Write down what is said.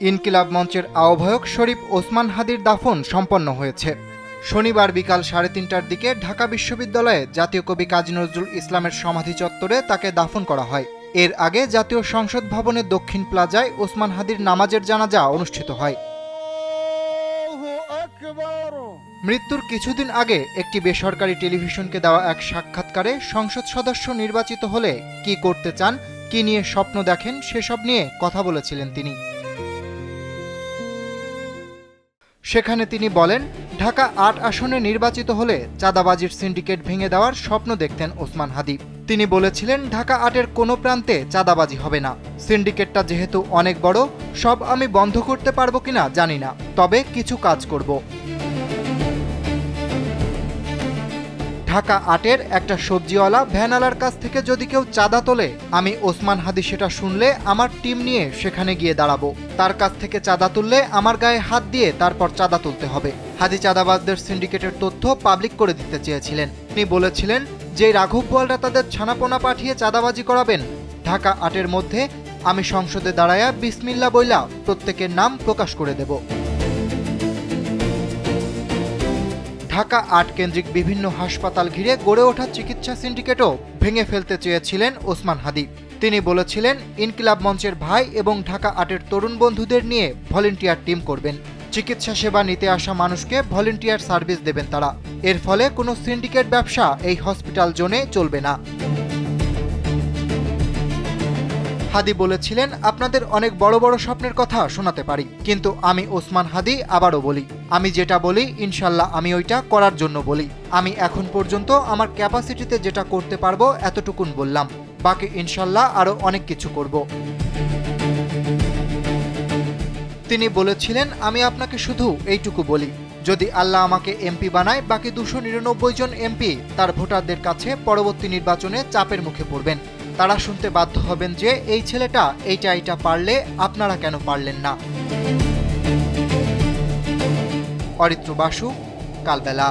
ইনকিলাব মঞ্চের আহ্বায়ক শরীফ ওসমান হাদির দাফন সম্পন্ন হয়েছে। শনিবার বিকাল 3:30টার দিকে ঢাকা বিশ্ববিদ্যালয়ে জাতীয় কবি কাজী নজরুল ইসলামের সমাধি চত্বরে তাকে দাফন করা হয়। এর আগে জাতীয় সংসদ ভবনের দক্ষিণ প্লাজায় ওসমান হাদির নামাজের জানাজা অনুষ্ঠিত হয়। মৃত্যুর কিছুদিন আগে একটি বেসরকারি টেলিভিশনকে দেওয়া এক সাক্ষাৎকারে সংসদ সদস্য নির্বাচিত হলে কি করতে চান, কি নিয়ে স্বপ্ন দেখেন সেসব নিয়ে কথা বলেছিলেন তিনি। সেখানে তিনি বলেন, ঢাকা ৮ আসনে নির্বাচিত হলে চাঁদাবাজির সিন্ডিকেট ভেঙে দেওয়ার স্বপ্ন দেখতেন ওসমান হাদি। তিনি বলেছিলেন, ঢাকা ৮-এর কোনো প্রান্তে চাঁদাবাজি হবে না। সিন্ডিকেটটা যেহেতু অনেক বড়, সব আমি বন্ধ করতে পারবো কিনা জানি না, তবে কিছু কাজ করব। ঢাকা ৮-এর একটা সবজিওয়ালা ভ্যানওয়ালার কাছ থেকে যদি কেউ চাঁদা তোলে, আমি ওসমান হাদি সেটা শুনলে আমার টিম নিয়ে সেখানে গিয়ে দাঁড়াবো। তার কাছ থেকে চাঁদা তুললে আমার গায়ে হাত দিয়ে তারপর চাঁদা তুলতে হবে। হাদি চাঁদাবাজদের সিন্ডিকেটের তথ্য পাবলিক করে দিতে চেয়েছিলেন। তিনি বলেছিলেন যে রাঘব বোয়ালরা তাদের ছানাপোনা পাঠিয়ে চাঁদাবাজি করাবেন, ঢাকা ৮-এর মধ্যে আমি সংসদে দাঁড়ায়া বিসমিল্লা বইলা প্রত্যেকের নাম প্রকাশ করে দেব। ঢাকা ৮ কেন্দ্রিক বিভিন্ন হাসপাতাল ঘিরে গড়ে ওঠা চিকিৎসা সিন্ডিকেটও ভেঙে ফেলতে চেয়েছিলেন ওসমান হাদি। তিনি বলেছিলেন, ইনকিলাব মঞ্চের ভাই এবং ঢাকা ৮-এর তরুণ বন্ধুদের নিয়ে ভলেন্টিয়ার টিম করবেন। চিকিৎসা সেবা নিতে আসা মানুষকে ভলেন্টিয়ার সার্ভিস দেবেন তারা। এর ফলে কোনো সিন্ডিকেট ব্যবসা এই হসপিটাল জোনে চলবে না। হাদি বলেছিলেন, আপনাদের অনেক বড় বড় স্বপ্নের কথা শোনাতে পারি, কিন্তু আমি ওসমান হাদি আবারও বলি, আমি যেটা বলি ইনশাল্লাহ আমি ওইটা করার জন্য বলি। আমি এখন পর্যন্ত আমার ক্যাপাসিটিতে যেটা করতে পারবো এতটুকুন বললাম, বাকি ইনশাল্লাহ আরো অনেক কিছু করব। তিনি বলেছিলেন, আমি আপনাকে শুধু এইটুকু বলি, যদি আল্লাহ আমাকে এমপি বানায়, বাকি 299 জন এমপি তার ভোটারদের কাছে পরবর্তী নির্বাচনে চাপের মুখে পড়বেন। তারা শুনতে বাধ্য হবেন যে এই ছেলেটা এইটা পারলে আপনারা কেন পারলেন না। অরিত্র বাসু, কালবেলা।